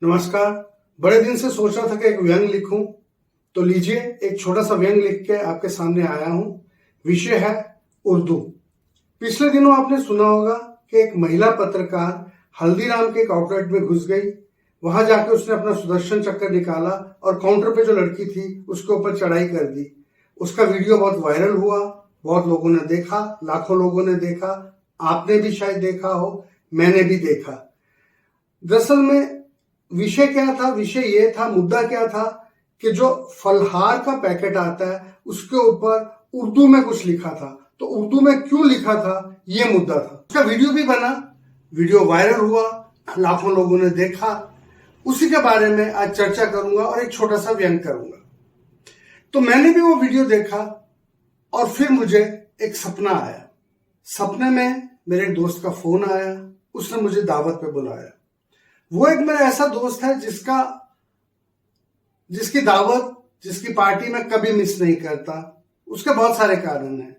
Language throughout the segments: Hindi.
नमस्कार। बड़े दिन से सोच रहा था कि एक व्यंग लिखूं, तो लीजिए एक छोटा सा व्यंग लिख के आपके सामने आया हूं। विषय है उर्दू। पिछले दिनों आपने सुना होगा कि एक महिला पत्रकार हल्दीराम के एक आउटलेट में घुस गई। वहां जाके उसने अपना सुदर्शन चक्र निकाला और काउंटर पे जो लड़की थी उसके ऊपर चढ़ाई कर दी। उसका वीडियो बहुत वायरल हुआ, बहुत लोगों ने देखा, लाखों लोगों ने देखा। आपने भी शायद देखा हो, मैंने भी देखा। दरअसल में विषय क्या था? विषय ये था, मुद्दा क्या था कि जो फलहार का पैकेट आता है उसके ऊपर उर्दू में कुछ लिखा था। तो उर्दू में क्यों लिखा था, ये मुद्दा था। उसका वीडियो भी बना, वीडियो वायरल हुआ, लाखों लोगों ने देखा। उसी के बारे में आज चर्चा करूंगा और एक छोटा सा व्यंग करूंगा। तो मैंने भी वो वीडियो देखा और फिर मुझे एक सपना आया। सपने में मेरे एक दोस्त का फोन आया, उसने मुझे दावत पे बुलाया। वो एक मेरा ऐसा दोस्त है जिसकी दावत, जिसकी पार्टी में कभी मिस नहीं करता। उसके बहुत सारे कारण हैं।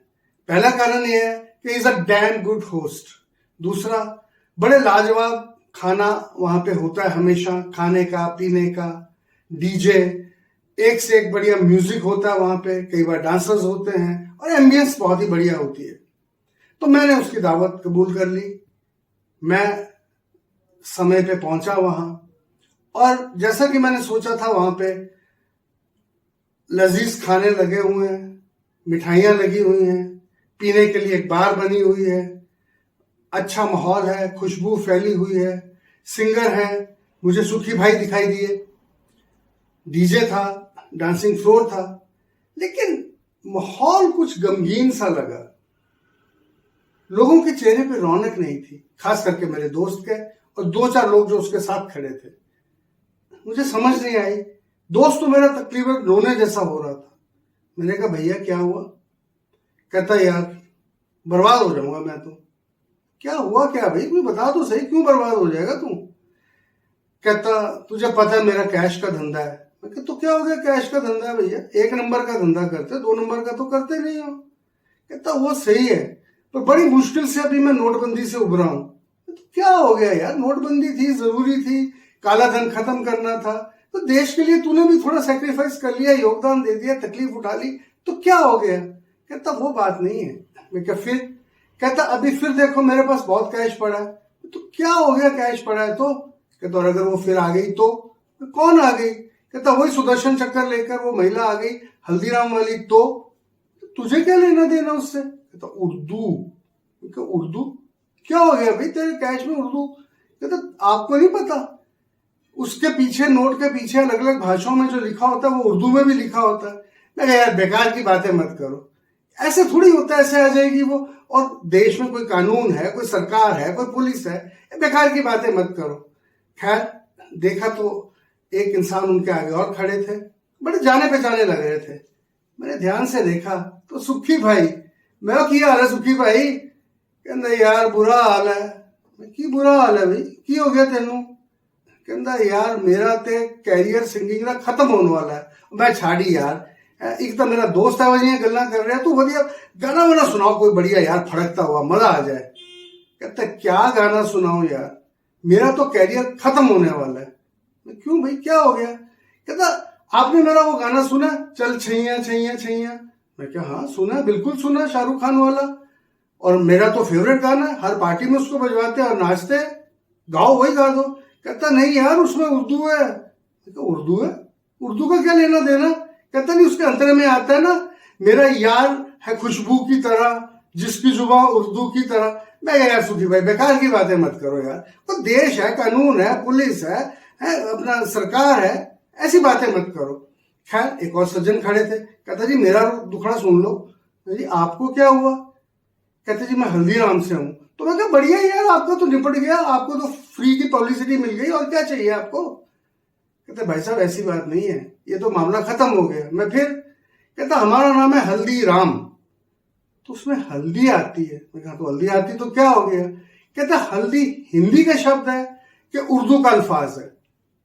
पहला कारण यह है कि is a damn good host. दूसरा, बड़े लाजवाब खाना वहां पे होता है हमेशा, खाने का, पीने का, डीजे, एक से एक बढ़िया म्यूजिक होता है वहां पे, कई बार डांसर्स होते हैं और एम्बियंस बहुत ही बढ़िया होती है। तो मैंने उसकी दावत कबूल कर ली। मैं समय पे पहुंचा वहां और जैसा कि मैंने सोचा था, वहां पे लजीज खाने लगे हुए हैं, मिठाइयां लगी हुई हैं, पीने के लिए एक बार बनी हुई है, अच्छा माहौल है, खुशबू फैली हुई है, सिंगर हैं, मुझे सुखी भाई दिखाई दिए, डीजे था, डांसिंग फ्लोर था। लेकिन माहौल कुछ गमगीन सा लगा। लोगों के चेहरे पे रौनक नहीं थी, खास करके मेरे दोस्त के और दो चार लोग जो उसके साथ खड़े थे। मुझे समझ नहीं आई। दोस्त तो मेरा तकरीबन रोने जैसा हो रहा था। मैंने कहा, भैया क्या हुआ? कहता, यार बर्बाद हो जाऊंगा मैं तो। क्या हुआ क्या भाई, कोई बता तो सही, क्यों बर्बाद हो जाएगा तू? कहता, तुझे पता है मेरा कैश का धंधा है। मैं कहता, तो क्या हो गया, कैश का धंधा है भैया, एक नंबर का धंधा करते, दो नंबर का तो करते नहीं हो। कहता, वो सही है, पर बड़ी मुश्किल से अभी मैं नोटबंदी से उभरा हूं। तो क्या हो गया यार, नोटबंदी थी, जरूरी थी, काला धन खत्म करना था, तो देश के लिए तूने भी थोड़ा सेक्रीफाइस कर लिया, योगदान दे दिया, तकलीफ उठा ली, तो क्या हो गया? कहता, वो बात नहीं है। मैं क्या फिर? कहता, अभी फिर देखो मेरे पास बहुत कैश पड़ा है। तो क्या हो गया, कैश पड़ा है तो? कहता, और अगर वो फिर आ गई तो? कौन आ गई? कहता, वही सुदर्शन चक्कर लेकर वो महिला आ गई, हल्दीराम वाली। तो तुझे क्या लेना देना उससे? कहता, उर्दू। उर्दू क्या हो गया भाई तेरे कैश में उर्दू? कहता, आपको नहीं पता, उसके पीछे, नोट के पीछे अलग अलग भाषाओं में जो लिखा होता है वो उर्दू में भी लिखा होता है। मैं कहा, यार बेकार की बातें मत करो, ऐसे थोड़ी होता है, ऐसे आ जाएगी वो। और देश में कोई कानून है, कोई सरकार है, कोई पुलिस है, बेकार की बातें मत करो। खैर, देखा तो एक इंसान उनके आगे और खड़े थे, बड़े जाने पहचाने लग रहे थे। मैंने ध्यान से देखा तो सुखी भाई। मैं, की हाल है सुखी भाई? कहता, यार बुरा हाल है। की बुरा हाल है भाई, की हो गया तेनू? कहता, यार मेरा ते कैरियर सिंगिंग का खत्म होने वाला है। मैं छाड़ी यार, एक तो मेरा दोस्त है वही गल्ला कर रहा है, तू बढ़िया गाना वाना सुनाओ कोई बढ़िया यार, फड़कता हुआ, मजा आ जाए। कहता, क्या गाना सुनाऊं यार, मेरा तो कैरियर खत्म होने वाला है। क्यों भाई, क्या हो गया? कहता, आपने मेरा वो गाना सुना, चल छैया छैया छैया? मैं क्या, हाँ सुना, बिल्कुल सुना, शाहरुख खान वाला, और मेरा तो फेवरेट गाना है, हर पार्टी में उसको बजवाते और नाचते, गाओ वही गा दो। कहता, नहीं यार उसमें उर्दू है। उर्दू है? उर्दू का क्या लेना देना? कहता, नहीं उसके अंतरे में आता है ना, मेरा यार है खुशबू की तरह, जिसकी जुबान उर्दू की तरह। मैं यार सुखी भाई बेकार की बातें मत करो यार, तो देश है, कानून है, पुलिस है अपना सरकार है, ऐसी बातें मत करो। खैर, एक और सज्जन खड़े थे। कहता, जी मेरा दुखड़ा सुन लो। जी आपको क्या हुआ? कहते, जी मैं हल्दीराम से हूं। तो मैं कहा, बढ़िया यार, आपका तो निपट गया, आपको तो फ्री की पब्लिसिटी मिल गई, और क्या चाहिए आपको? कहते, भाई साहब ऐसी बात नहीं है, ये तो मामला खत्म हो गया। मैं फिर? कहता, हमारा नाम है हल्दीराम, तो उसमें हल्दी आती है। मैं कहा, तो हल्दी आती तो क्या हो गया? कहता, हल्दी हिंदी का शब्द है कि उर्दू का अल्फाज है।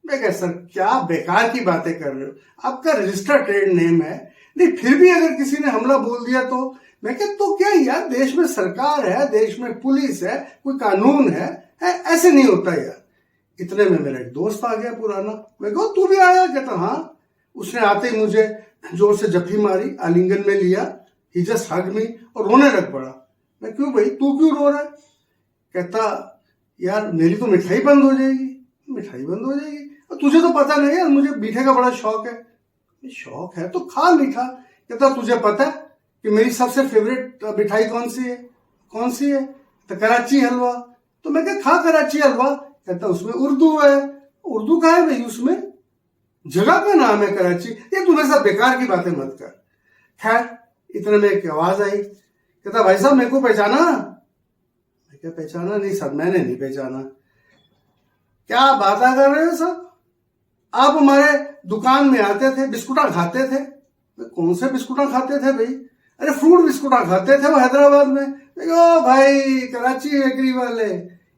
मैं कहा, सर क्या बेकार की बातें कर रहे हो, आपका रजिस्टर्ड ट्रेड नेम है। नहीं, फिर भी अगर किसी ने हमला बोल दिया तो? मैं कहा, तो क्या यार, देश में सरकार है, देश में पुलिस है, कोई कानून है, ऐसे नहीं होता यार। इतने में मेरा एक दोस्त आ गया पुराना। मैं कहा तू भी आया? कहता हाँ। उसने आते ही मुझे जोर से जप्फी मारी, आलिंगन में लिया, ही जस्ट हग मी और रोने लग पड़ा। मैं क्यों भाई, तू क्यों रो रहा है? कहता यार मेरी तो मिठाई बंद हो जाएगी। मिठाई बंद हो जाएगी? और तुझे तो पता नहीं यार, मुझे मीठे का बड़ा शौक है। शौक है तो खा मीठा। कहता तुझे पता है कि मेरी सबसे फेवरेट मिठाई कौन सी है? कौन सी है? तो कराची हलवा। तो मैं कहा खा कराची हलवा। कहता उसमें उर्दू है। उर्दू का है भाई? उसमें जगह का नाम है कराची। ये तू मेरे साथ बेकार की बातें मत कर। खैर इतने में एक आवाज आई। कहता भाई साहब मेरे को पहचाना? मैं क्या पहचाना? नहीं सर मैंने नहीं पहचाना। क्या बात कर रहे हो सब? आप हमारे दुकान में आते थे, बिस्कुटा खाते थे। कौन से बिस्कुटा खाते थे भाई? अरे फ्रूट बिस्कुटा खाते थे वो हैदराबाद में। ओ भाई कराची बेकरी वाले?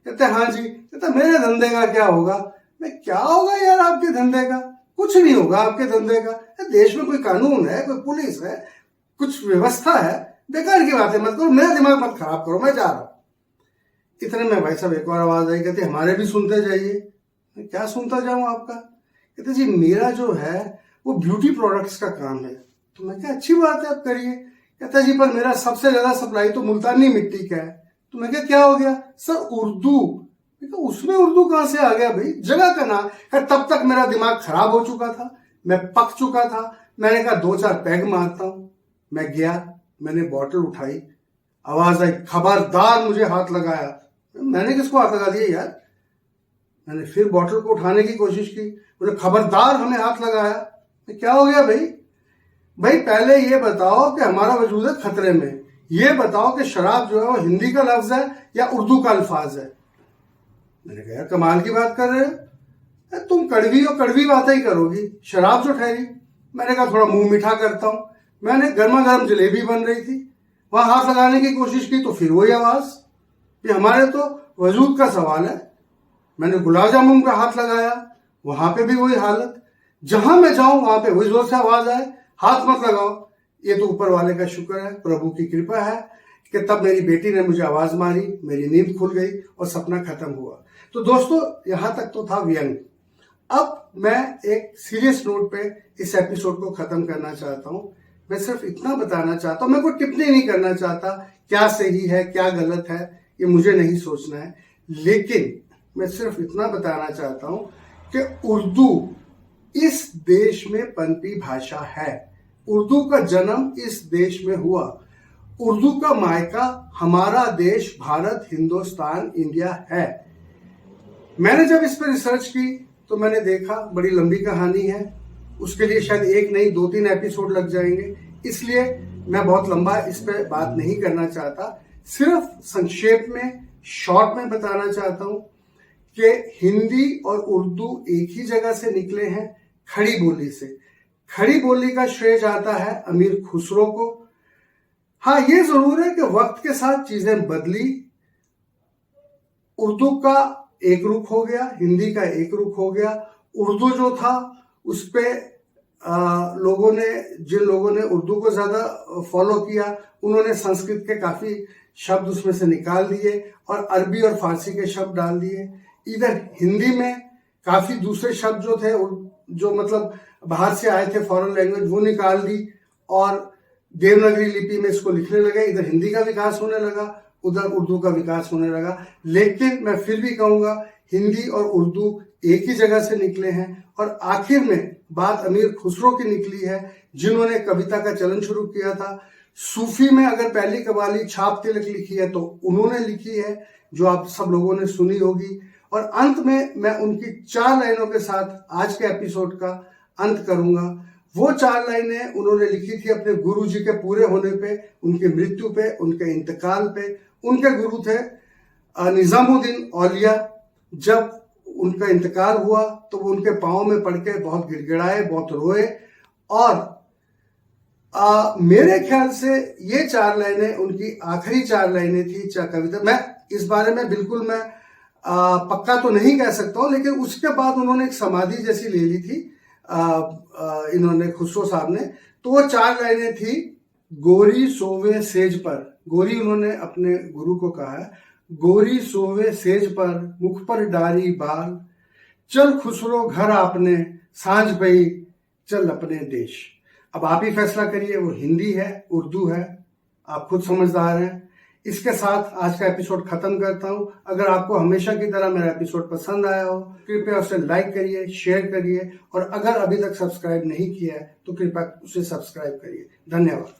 कहते हाँ जी। कहते मेरे धंधे का क्या होगा? मैं क्या होगा यार आपके धंधे का? कुछ नहीं होगा आपके धंधे का। देश में कोई कानून है, कोई पुलिस है, कुछ व्यवस्था है। बेकार की बातें मत करो, मेरा दिमाग मत खराब करो, मैं जा रहा हूं। इतने में भाई साहब एक और आवाज आई। कहते हमारे भी सुनते जाइए। मैं क्या सुनता जाऊं आपका? कहते जी मेरा जो है वो ब्यूटी प्रोडक्ट्स का काम है। तो मैं क्या अच्छी बात है आप करिए। कहता जी पर मेरा सबसे ज्यादा सप्लाई तो मुल्तानी मिट्टी का है। तो मैं क्या हो गया? सर उर्दू। उसमें उर्दू कहां से आ गया भाई? जगह का नाम है। तब तक मेरा दिमाग खराब हो चुका था, मैं पक चुका था। मैंने कहा 2-4 पैग मारता हूं। मैं गया, मैंने बॉटल उठाई, आवाज आई खबरदार, मुझे हाथ लगाया। मैंने किसको हाथ लगा दिया यार? मैंने फिर बॉटल को उठाने की कोशिश की, बोले खबरदार हमें हाथ लगाया। क्या हो गया भाई? भाई पहले ये बताओ कि हमारा वजूद है खतरे में। ये बताओ कि शराब जो है वो हिंदी का लफ्ज है या उर्दू का अल्फाज है? मैंने कहा यार कमाल की बात कर रहे हो, तुम कड़वी और कड़वी बातें ही करोगी, शराब जो ठहरी। मैंने कहा थोड़ा मुंह मीठा करता हूं। मैंने गर्मा गर्म जलेबी बन रही थी, वहां हाथ लगाने की कोशिश की तो फिर वही आवाज कि हमारे तो वजूद का सवाल है। मैंने गुलाब जामुन का हाथ लगाया, वहां पे भी वही हालत। जहां मैं जाऊं वहां पे वही जोर से आवाज आए हाथ मत लगाओ। ये तो ऊपर वाले का शुक्र है, प्रभु की कृपा है कि तब मेरी बेटी ने मुझे आवाज मारी, मेरी नींद खुल गई और सपना खत्म हुआ। तो दोस्तों यहां तक तो था व्यंग। अब मैं एक सीरियस नोट पे इस एपिसोड को खत्म करना चाहता हूं। मैं सिर्फ इतना बताना चाहता हूं, मैं कोई टिप्पणी नहीं करना चाहता क्या सही है क्या गलत है, ये मुझे नहीं सोचना है। लेकिन मैं सिर्फ इतना बताना चाहता हूं कि उर्दू इस देश में पनपी भाषा है। उर्दू का जन्म इस देश में हुआ। उर्दू का मायका हमारा देश भारत, हिंदुस्तान, इंडिया है। मैंने जब इस पर रिसर्च की तो मैंने देखा बड़ी लंबी कहानी है, उसके लिए शायद एक नहीं 2-3 एपिसोड लग जाएंगे, इसलिए मैं बहुत लंबा इस पर बात नहीं करना चाहता। सिर्फ संक्षेप में शॉर्ट में बताना चाहता हूं कि हिंदी और उर्दू एक ही जगह से निकले हैं, खड़ी बोली से। खड़ी बोली का श्रेय जाता है अमीर खुसरो को। हाँ ये जरूर है कि वक्त के साथ चीजें बदली, उर्दू का एक रूप हो गया, हिंदी का एक रूप हो गया। उर्दू जो था उस पे लोगों ने, जिन लोगों ने उर्दू को ज्यादा फॉलो किया उन्होंने संस्कृत के काफी शब्द उसमें से निकाल दिए और अरबी और फारसी के शब्द डाल दिए। इधर हिंदी में काफी दूसरे शब्द जो थे, जो मतलब बाहर से आए थे फॉरेन लैंग्वेज, वो निकाल दी और देवनागरी लिपि में इसको लिखने लगे। इधर हिंदी का विकास होने लगा, उधर उर्दू का विकास होने लगा। लेकिन मैं फिर भी कहूंगा हिंदी और उर्दू एक ही जगह से निकले हैं। और आखिर में बात अमीर खुसरो की निकली है, जिन्होंने कविता का चलन शुरू किया था। सूफी में अगर पहली कवाली छाप तिलक लिखी है तो उन्होंने लिखी है, जो आप सब लोगों ने सुनी होगी। और अंत में मैं उनकी 4 लाइनों के साथ आज के एपिसोड का अंत करूंगा। वो 4 लाइनें उन्होंने लिखी थी अपने गुरु जी के पूरे होने पे, उनकी मृत्यु पे, उनके इंतकाल पे। उनके गुरु थे निजामुद्दीन औलिया। जब उनका इंतकाल हुआ तो वो उनके पांव में पड़ के बहुत गिड़गिड़ाए, बहुत रोए। और मेरे ख्याल से ये 4 लाइनें उनकी आखिरी 4 लाइनें थी कविता। मैं इस बारे में बिल्कुल मैं पक्का तो नहीं कह सकता हूं, लेकिन उसके बाद उन्होंने एक समाधि जैसी ले ली थी इन्होंने, खुसरो साहब ने। तो वो 4 लाइनें थी, गोरी सोवे सेज पर। गोरी उन्होंने अपने गुरु को कहा है, गोरी सोवे सेज पर, मुख पर डारी बाल, चल खुसरो घर आपने, सांझ पई चल अपने देश। अब आप ही फैसला करिए, वो हिंदी है उर्दू है, आप खुद समझदार हैं। इसके साथ आज का एपिसोड खत्म करता हूं। अगर आपको हमेशा की तरह मेरा एपिसोड पसंद आया हो, कृपया उसे लाइक करिए, शेयर करिए, और अगर अभी तक सब्सक्राइब नहीं किया है तो कृपया उसे सब्सक्राइब करिए। धन्यवाद।